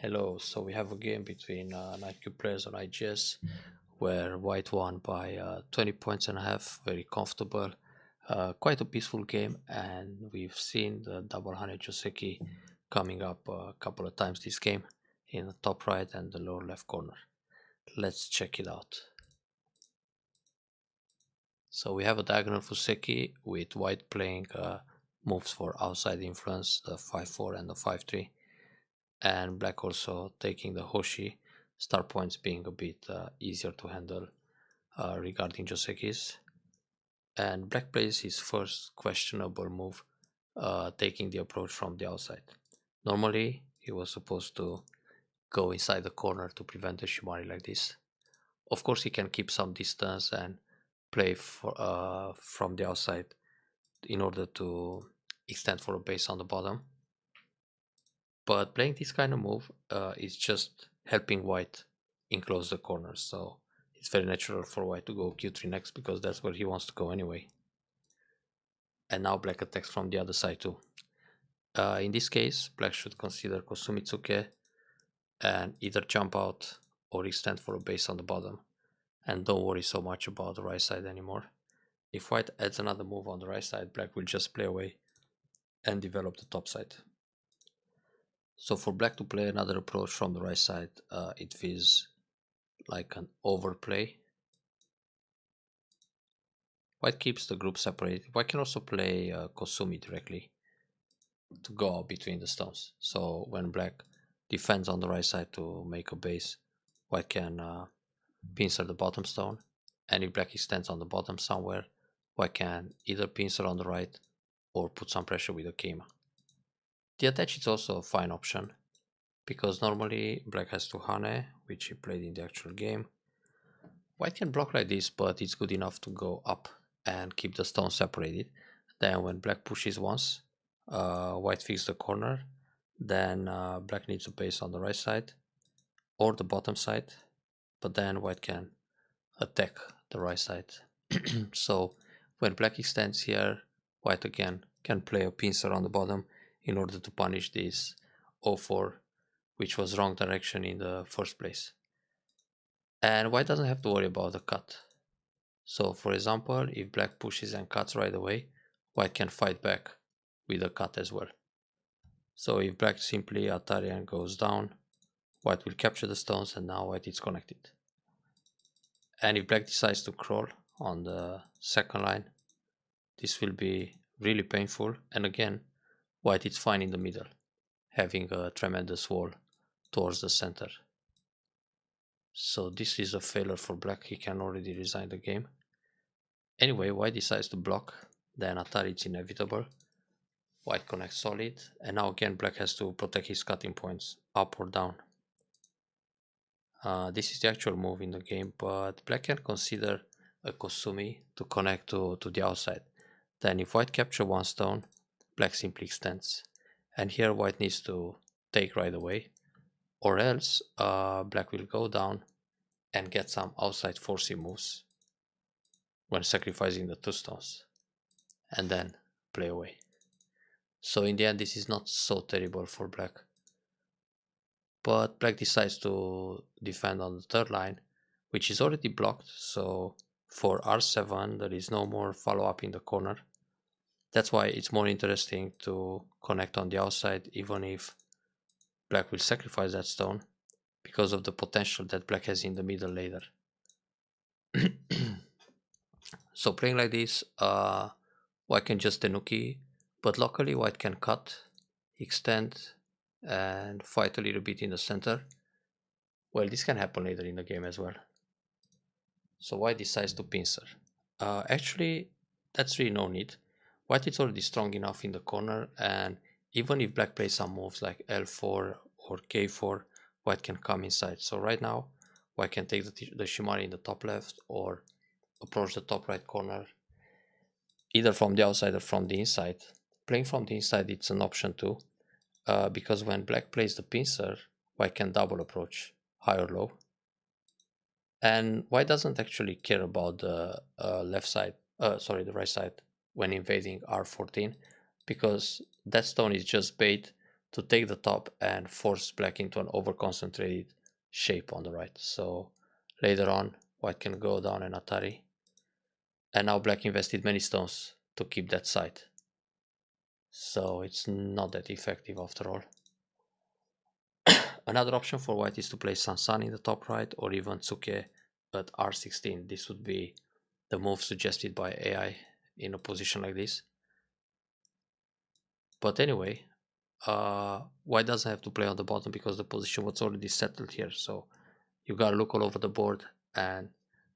Hello, so we have a game between 9 players on IGS where white won by 20 points and a half, very comfortable, quite a peaceful game, and we've seen the double Hane Joseki coming up a couple of times this game in the top right and the lower left corner. Let's check it out. So we have a diagonal Fuseki with white playing moves for outside influence, the 5-4 and the 5-3. And black also taking the Hoshi, start points being a bit easier to handle regarding Joseki's. And black plays his first questionable move, taking the approach from the outside. Normally he was supposed to go inside the corner to prevent the Shimari like this. Of course he can keep some distance and play from the outside in order to extend for a base on the bottom. But playing this kind of move is just helping white enclose the corners, so it's very natural for white to go q3 next because that's where he wants to go anyway. And now black attacks from the other side too. In this case, black should consider Kosumitsuke and either jump out or extend for a base on the bottom, and don't worry so much about the right side anymore. If white adds another move on the right side, black will just play away and develop the top side. So for black to play another approach from the right side, it feels like an overplay. White keeps the group separated. White can also play Kosumi directly to go out between the stones. So when black defends on the right side to make a base, white can pincer the bottom stone. And if black extends on the bottom somewhere, white can either pincer on the right or put some pressure with a Keima. The attach is also a fine option, because normally black has to Hane, which he played in the actual game. White can block like this, but it's good enough to go up and keep the stone separated. Then when black pushes once, white fixes the corner, then black needs a base on the right side or the bottom side, but then white can attack the right side. So when black extends here, white again can play a pincer on the bottom in order to punish this 0-4, which was wrong direction in the first place. And white doesn't have to worry about the cut. So for example, if black pushes and cuts right away, white can fight back with a cut as well. So if black simply Atari and goes down, white will capture the stones and now white is connected. And if black decides to crawl on the second line, this will be really painful, and again white is fine in the middle, having a tremendous wall towards the center. So this is a failure for black, he can already resign the game. Anyway, white decides to block, then Atari is inevitable. White connects solid, and now again black has to protect his cutting points, up or down. This is the actual move in the game, but black can consider a Kosumi to connect to the outside. Then if white capture one stone, black simply extends. And here white needs to take right away, or else black will go down and get some outside forcing moves when sacrificing the two stones, and then play away. So in the end this is not so terrible for black. But black decides to defend on the third line, which is already blocked, so for r7 there is no more follow-up in the corner. That's why it's more interesting to connect on the outside, even if black will sacrifice that stone, because of the potential that black has in the middle later. So playing like this, white can just tenuki, but locally white can cut, extend, and fight a little bit in the center. Well, this can happen later in the game as well. So white decides to pincer. Actually, that's really no need. White is already strong enough in the corner, and even if black plays some moves like L4 or K4, white can come inside. So right now, white can take the Shimari in the top left or approach the top right corner, either from the outside or from the inside. Playing from the inside, it's an option too, because when black plays the pincer, white can double approach, high or low. And white doesn't actually care about the the right side when invading r14, because that stone is just bait to take the top and force black into an over-concentrated shape on the right. So later on, white can go down and Atari. And now black invested many stones to keep that side. So it's not that effective after all. Another option for white is to play Sansan in the top right or even Tsuke at R16. This would be the move suggested by AI in a position like this. But anyway, white doesn't have to play on the bottom because the position was already settled here. So you gotta look all over the board and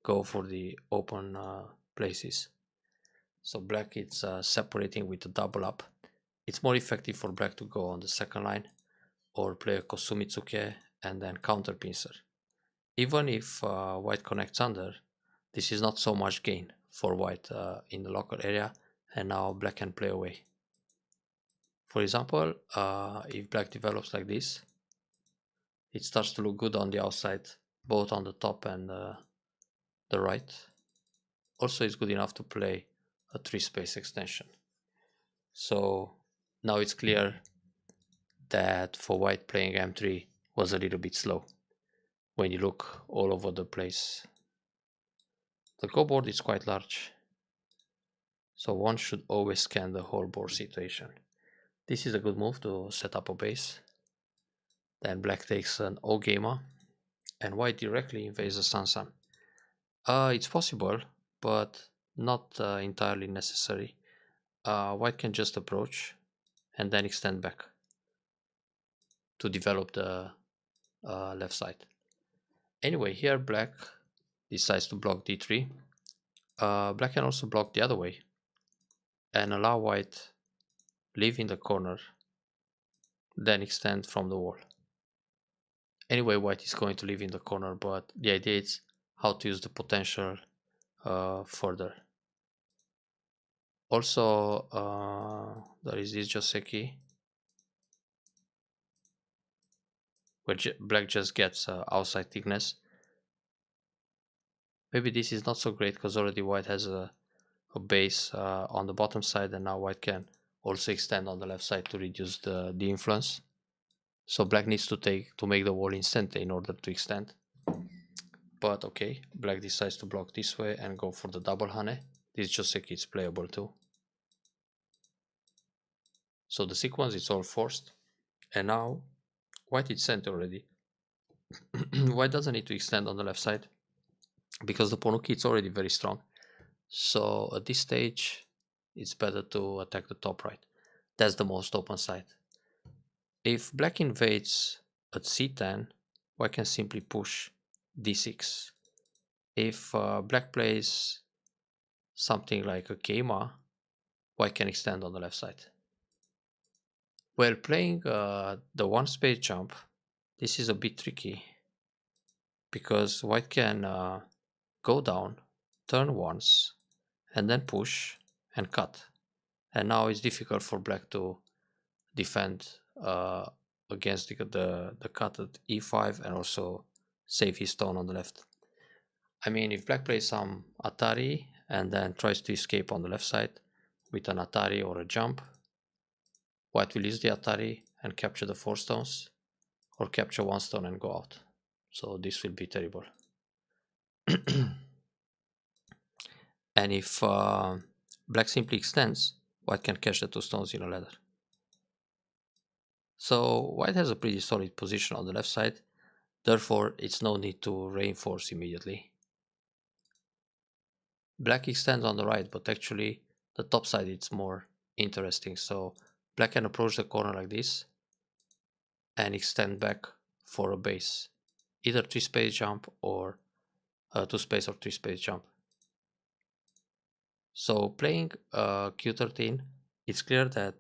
go for the open places. So black is separating with a double up. It's more effective for black to go on the second line or play a Kosumitsuke and then counter pincer. Even if white connects under, this is not so much gain for white in the local area, and now black can play away. For example, if black develops like this, it starts to look good on the outside, both on the top and the right. Also, it's good enough to play a 3-space extension. So now it's clear that for white playing m3 was a little bit slow when you look all over the place. The go board is quite large, so one should always scan the whole board situation. This is a good move to set up a base. Then black takes an O-Gamer and white directly invades the Sansan. It's possible, but not entirely necessary. White can just approach and then extend back to develop the left side. Anyway, here black decides to block d3. Black can also block the other way and allow white live in the corner, then extend from the wall. Anyway, white is going to live in the corner, but the idea is how to use the potential further. Also, there is this Joseki, where black just gets outside thickness. Maybe this is not so great because already white has a base on the bottom side, and now white can also extend on the left side to reduce the influence. So black needs to make the wall instant in order to extend. But okay, black decides to block this way and go for the double hane. This Joseki is playable too. So the sequence is all forced, and now white is sent already. White doesn't need to extend on the left side because the Ponuki is already very strong. So at this stage, it's better to attack the top right. That's the most open side. If black invades at c10, white can simply push d6. If black plays something like a Keima, white can extend on the left side. While playing the one space jump, this is a bit tricky because white can go down, turn once, and then push and cut. And now it's difficult for black to defend against the cut at e5 and also save his stone on the left. I mean, if black plays some Atari and then tries to escape on the left side with an Atari or a jump, white will use the Atari and capture the 4 stones, or capture 1 stone and go out. So this will be terrible. And if black simply extends, white can catch the 2 stones in a ladder. So white has a pretty solid position on the left side, therefore it's no need to reinforce immediately. Black extends on the right, but actually the top side is more interesting. So black can approach the corner like this and extend back for a base, either 3-space jump or 2-space or 3-space jump. So playing q13, it's clear that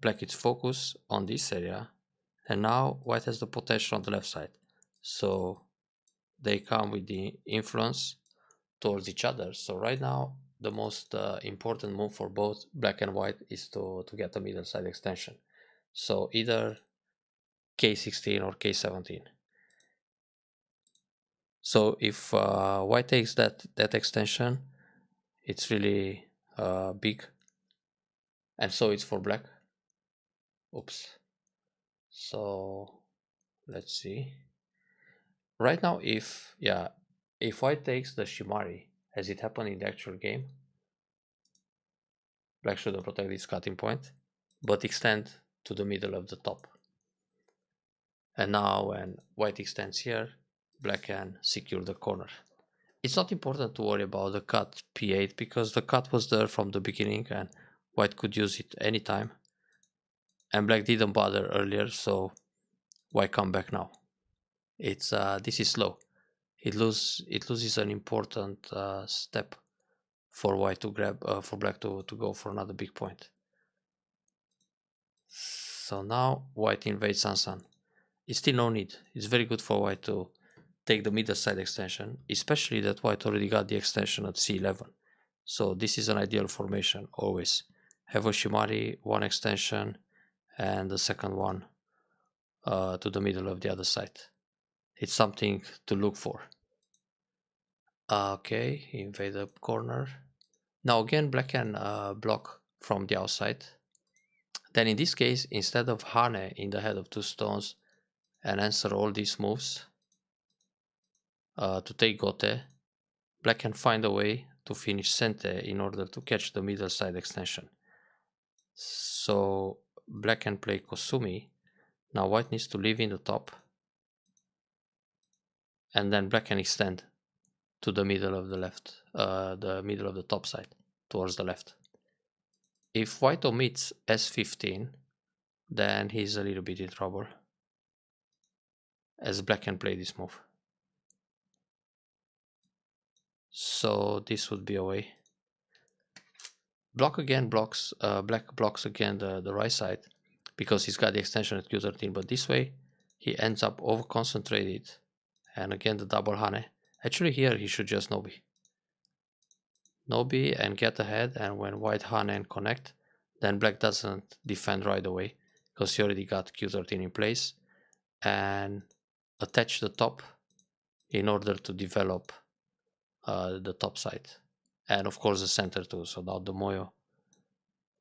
black is focused on this area, and now white has the potential on the left side. So they come with the influence towards each other. So right now, the most important move for both black and white is to get a middle side extension. So either k16 or k17. So if white takes that extension, it's really big, and so it's for black. Oops. So let's see. Right now, if white takes the Shimari, as it happened in the actual game, black shouldn't protect this cutting point, but extend to the middle of the top. And now when white extends here, black can secure the corner. It's not important to worry about the cut P8 because the cut was there from the beginning and white could use it anytime. And black didn't bother earlier, so why come back now? It's this is slow. It loses an important step for white to grab for black to go for another big point. So now white invades Sansan. It's still no need. It's very good for white to take the middle side extension, especially that white already got the extension at C11. So this is an ideal formation always. Have a Shimari, one extension, and the second one to the middle of the other side. It's something to look for. Okay, invade the corner. Now again, black can block from the outside. Then in this case, instead of Hane in the head of two stones and answer all these moves to take Gote, black can find a way to finish Sente in order to catch the middle side extension. So black can play Kosumi. Now white needs to leave in the top. And then black can extend to the middle of the left, the middle of the top side, towards the left. If white omits S15, then he's a little bit in trouble, as black can play this move. So this would be a way. Black blocks again the right side, because he's got the extension at Q13, but this way he ends up over concentrated, and again the double Hane. Actually here he should just Nobi. Nobi and get ahead, and when white Hane and connect, then black doesn't defend right away because he already got Q13 in place, and attach the top in order to develop the top side, and of course the center too. So now the Moyo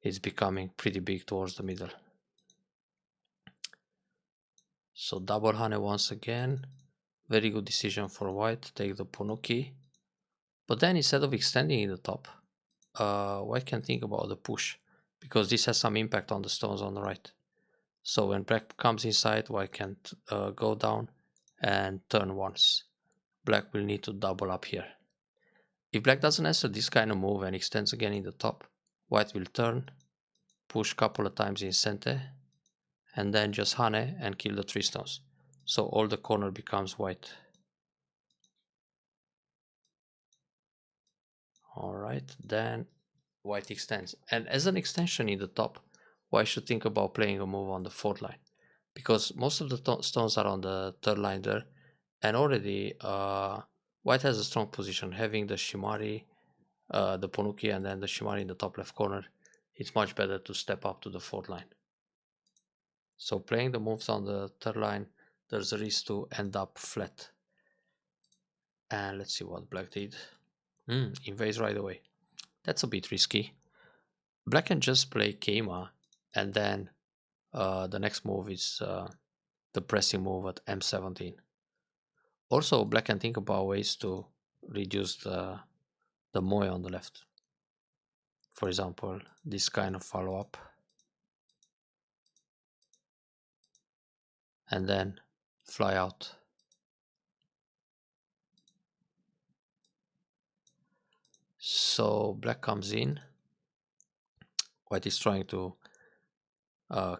is becoming pretty big towards the middle. So double Hane once again. Very good decision for white. Take the Ponuki. But then instead of extending in the top, white can think about the push, because this has some impact on the stones on the right. So when black comes inside, white can go down and turn once. Black will need to double up here. If black doesn't answer this kind of move and extends again in the top, white will turn, push couple of times in Sente, and then just Hane and kill the 3 stones. So all the corner becomes white. Alright, then white extends. And as an extension in the top, white should think about playing a move on the 4th line, because most of the stones are on the 3rd line there, and already white has a strong position, having the Shimari, the Ponuki, and then the Shimari in the top left corner. It's much better to step up to the 4th line. So playing the moves on the 3rd line, there's a risk to end up flat. And let's see what black did. Invades right away. That's a bit risky. Black can just play Keima, and then the next move is the pressing move at M17. Also, black can think about ways to reduce the Moe on the left. For example, this kind of follow-up. And then fly out. So black comes in. White is trying to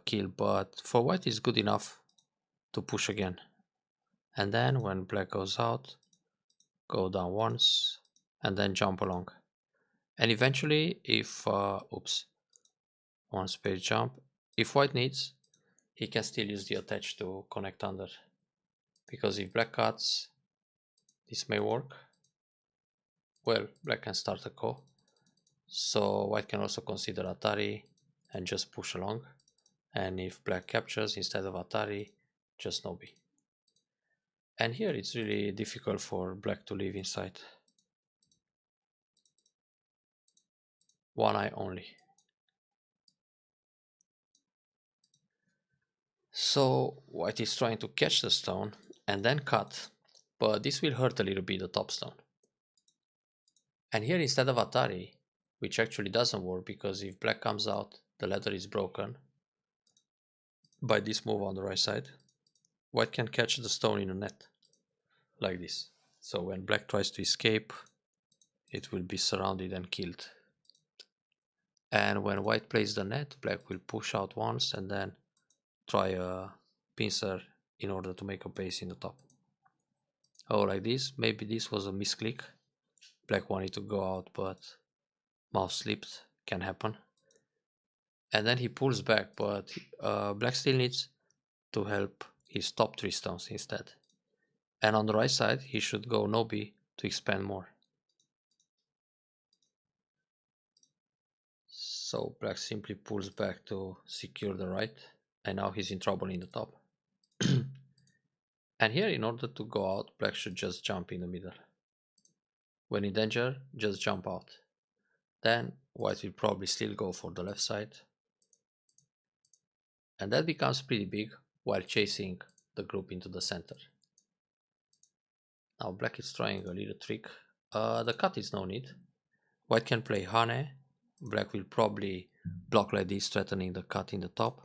kill, but for white is good enough to push again. And then when black goes out, go down once, and then jump along. And eventually, if one space jump, if white needs, he can still use the attach to connect under. Because if black cuts, this may work. Well, black can start a ko. So white can also consider Atari and just push along. And if black captures instead of Atari, just Nobi. And here it's really difficult for black to live inside. One eye only. So white is trying to catch the stone and then cut, but this will hurt a little bit the top stone. And here instead of Atari, which actually doesn't work because if black comes out, the ladder is broken by this move on the right side, white can catch the stone in a net, like this. So when black tries to escape, it will be surrounded and killed. And when white plays the net, black will push out once and then try a pincer in order to make a base in the top. Oh, like this. Maybe this was a misclick. Black wanted to go out, but mouse slipped. Can happen. And then he pulls back, but black still needs to help his top 3 stones instead. And on the right side, he should go Nobi to expand more. So black simply pulls back to secure the right, and now he's in trouble in the top. And here, in order to go out, black should just jump in the middle. When in danger, just jump out. Then white will probably still go for the left side. And that becomes pretty big while chasing the group into the center. Now black is trying a little trick. The cut is no need. White can play Hane. Black will probably block like this, threatening the cut in the top.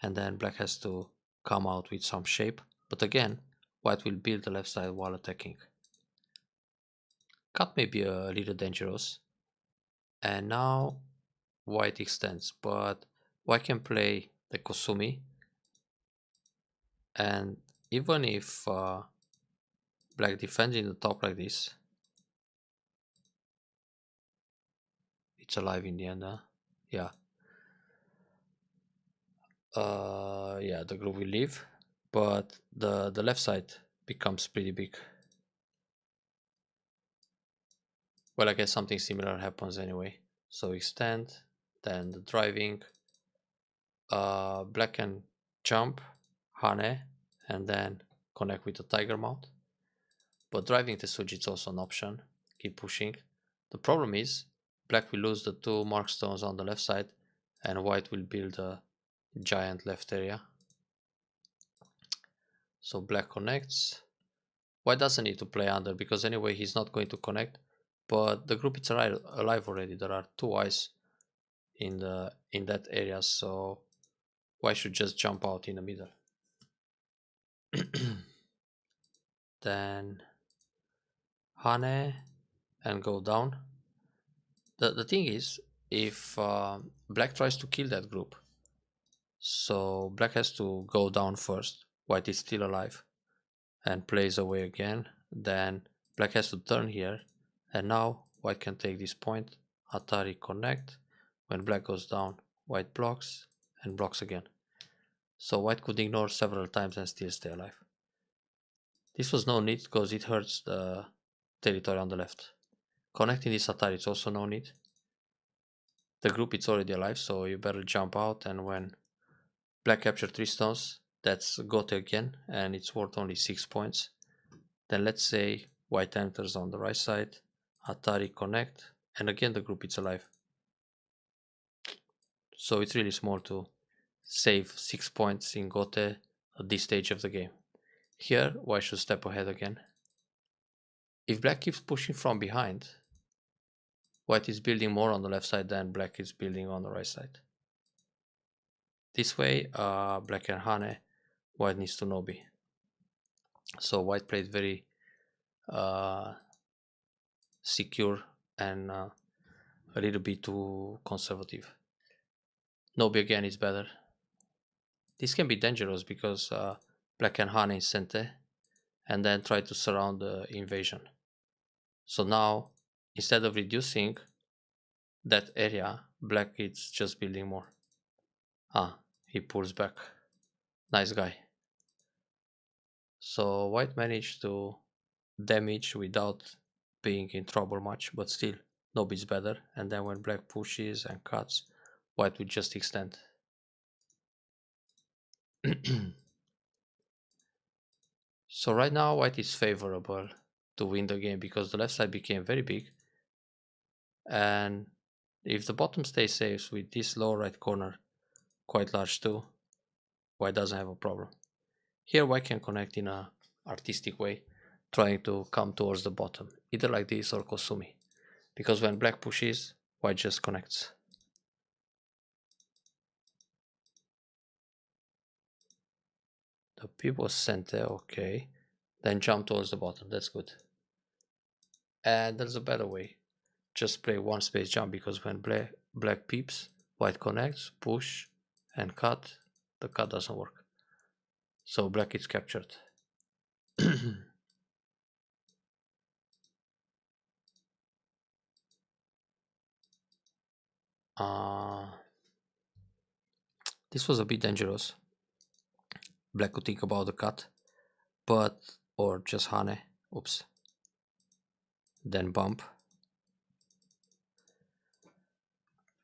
And then black has to come out with some shape. But again, white will build the left side while attacking. Cut may be a little dangerous. And now white extends, but white can play the Kosumi. And even if black defends in the top like this, it's alive in the end, huh? Yeah. Yeah, the group will leave, but the left side becomes pretty big. Well, I guess something similar happens anyway. So extend, then the driving. Black can jump, Hane, and then connect with the tiger mount. But driving Tesuji is also an option. Keep pushing. The problem is black will lose the 2 mark stones on the left side, and white will build a giant left area. So black connects. White doesn't need to play under because anyway he's not going to connect. But the group is alive already. There are 2 eyes in that area, so white should just jump out in the middle. Then Hane and go down. The thing is, if black tries to kill that group, so black has to go down first. White is still alive and plays away again. Then black has to turn here, and now white can take this point. Atari connect. When black goes down, white blocks and blocks again. So white could ignore several times and still stay alive. This was no need because it hurts the territory on the left. Connecting this Atari is also no need. The group is already alive, so you better jump out, and when black capture 3 stones, that's Gote again, and it's worth only 6 points. Then let's say white enters on the right side, Atari connect, and again the group is alive. So it's really small to save 6 points in Gote at this stage of the game. Here, white should step ahead again. If black keeps pushing from behind, white is building more on the left side than black is building on the right side. This way, black and Hane, white needs to Nobi. So white played very secure and a little bit too conservative. Nobi again is better. This can be dangerous because black can Hane in Sente and then try to surround the invasion. So now, instead of reducing that area, black is just building more. He pulls back. Nice guy. So white managed to damage without being in trouble much, but still Nobi is better. And then when black pushes and cuts, white will just extend. So right now white is favorable to win the game because the left side became very big, and if the bottom stays safe with this lower right corner quite large too, white doesn't have a problem. Here white can connect in a artistic way, trying to come towards the bottom, either like this or Kosumi, because when black pushes, white just connects. The pip was sent there, okay. Then jump towards the bottom, that's good. And there's a better way. Just play one space jump, because when black peeps, white connects, push, and cut. The cut doesn't work. So black is captured. This was a bit dangerous. Black could think about the cut, but, or just Hane, oops. Then bump.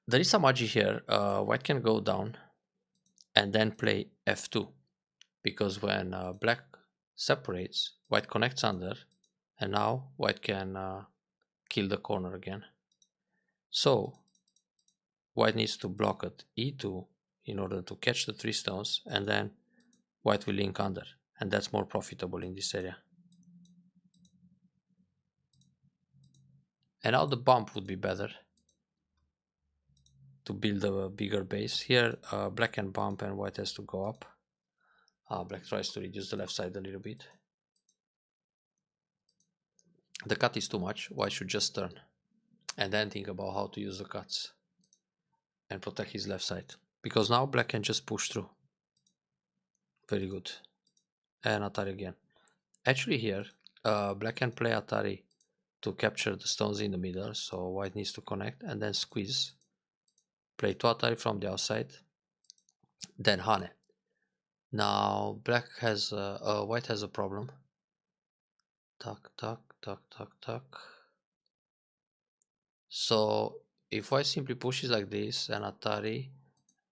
There is some agi here. White can go down and then play f2, because when black separates, white connects under, and now white can kill the corner again. So white needs to block at e2 in order to catch the 3 stones, and then white will link under, and that's more profitable in this area. And now the bump would be better to build a bigger base. Here black can bump and white has to go up. Black tries to reduce the left side a little bit. The cut is too much, white should just turn and then think about how to use the cuts and protect his left side, because now black can just push through. Very good. And Atari again. Actually here black can play Atari to capture the stones in the middle, so white needs to connect and then squeeze. Play 2 Atari from the outside, then Hane. Now black has white has a problem. Tuck, tuck, tuck, tuck, tuck. So if white simply pushes like this and Atari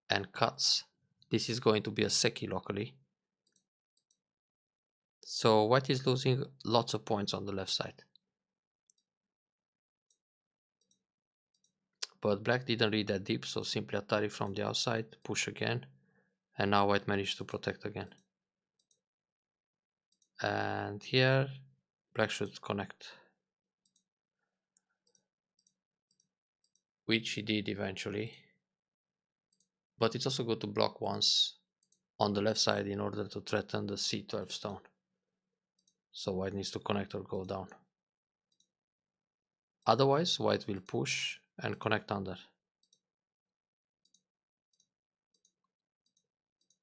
and cuts, this is going to be a seki locally. So white is losing lots of points on the left side. But black didn't read that deep, so simply Atari from the outside, push again, and now white managed to protect again. And here black should connect, which he did eventually. But it's also good to block once on the left side in order to threaten the c12 stone. So white needs to connect or go down. Otherwise white will push and connect under.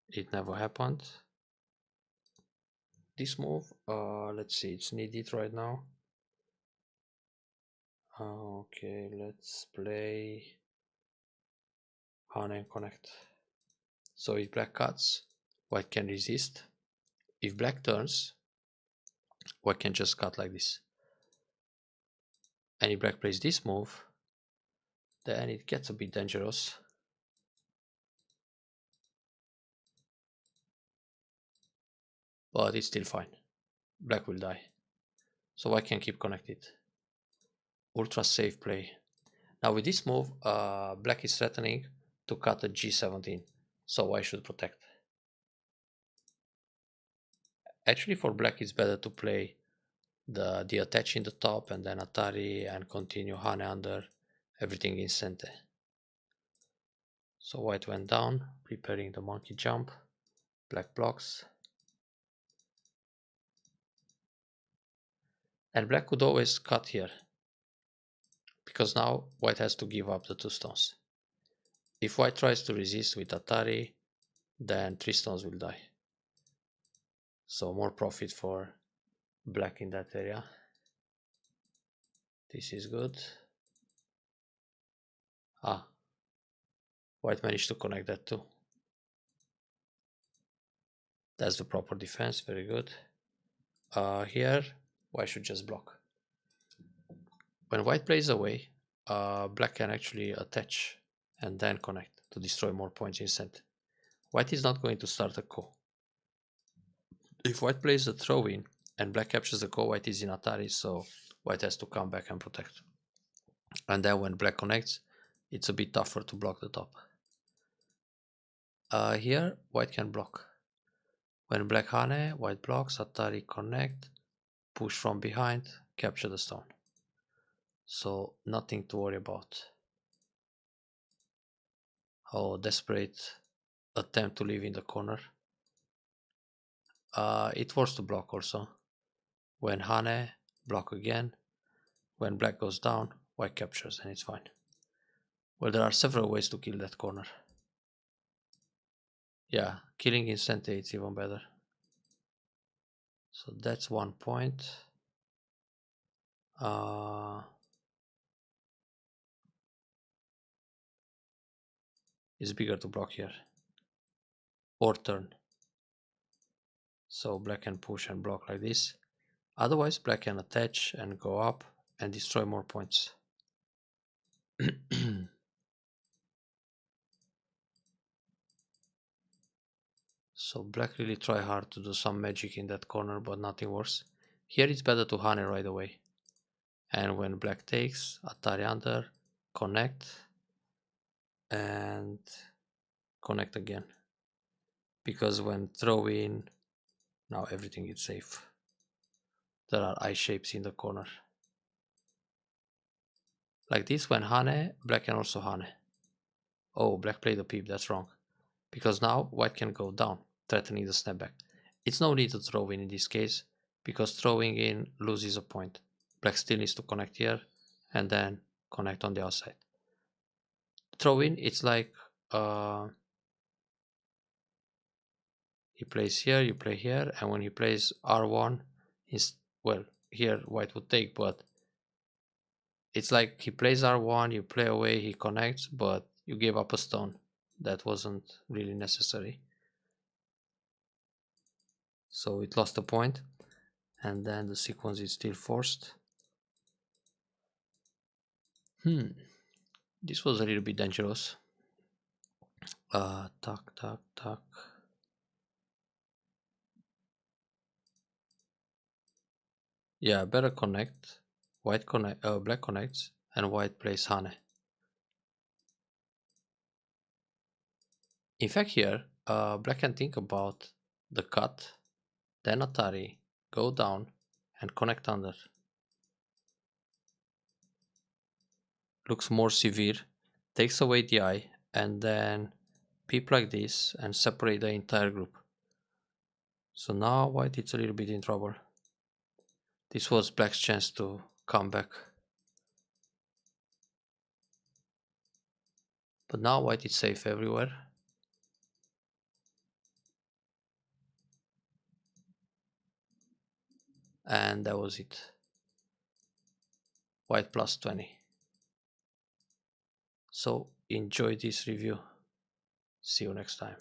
It never happened. This move, let's see, it's needed right now. Okay, let's play Hane and connect. So if black cuts, white can resist. If black turns, white can just cut like this. And if black plays this move, then it gets a bit dangerous. But it's still fine. Black will die. So white can keep connected. Ultra safe play. Now with this move, black is threatening to cut at g17. So white should protect. Actually for black it's better to play the attach in the top and then Atari and continue Hane under, everything in center. So white went down, preparing the monkey jump. Black blocks. And black could always cut here, because now white has to give up the 2 stones. If white tries to resist with Atari, then 3 stones will die. So more profit for black in that area. This is good. White managed to connect that too. That's the proper defense, very good. Here, white should just block. When white plays away, black can actually attach and then connect to destroy more points in center. White is not going to start a ko. If white plays a throw in and black captures the ko, white is in Atari, so white has to come back and protect. And then when black connects, it's a bit tougher to block the top. Here, white can block. When black Hane, white blocks, Atari connect, push from behind, capture the stone. So nothing to worry about. Oh, desperate attempt to leave in the corner. It forced to block also. When Hane, block again. When black goes down, white captures and it's fine. Well, there are several ways to kill that corner. Yeah, killing instantly is even better. So that's 1 point. It's bigger to block here. Or turn. So black can push and block like this. Otherwise, black can attach and go up and destroy more points. So black really try hard to do some magic in that corner, but nothing works. Here it's better to Hane right away. And when black takes, Atari under, connect, and connect again. Because when throw in, now everything is safe. There are eye shapes in the corner. Like this, when Hane, black can also Hane. Oh, black played a peep, that's wrong. Because now white can go down, threatening the snapback. It's no need to throw in this case, because throwing in loses a point. Black still needs to connect here, and then connect on the outside. Throw in, it's like he plays here, you play here, and when he plays R1, well, here white would take, but it's like he plays R1, you play away, he connects, but you gave up a stone. That wasn't really necessary. So it lost a point, and then the sequence is still forced. This was a little bit dangerous. Tuck, tuck, tuck. Yeah, better connect. White connect, black connects, and white plays Hane. In fact, here, black can think about the cut, then Atari, go down, and connect under. Looks more severe, takes away the eye, and then peep like this and separate the entire group. So now white is a little bit in trouble. This was black's chance to come back. But now white is safe everywhere. And that was it. White plus 20. So enjoy this review. See you next time.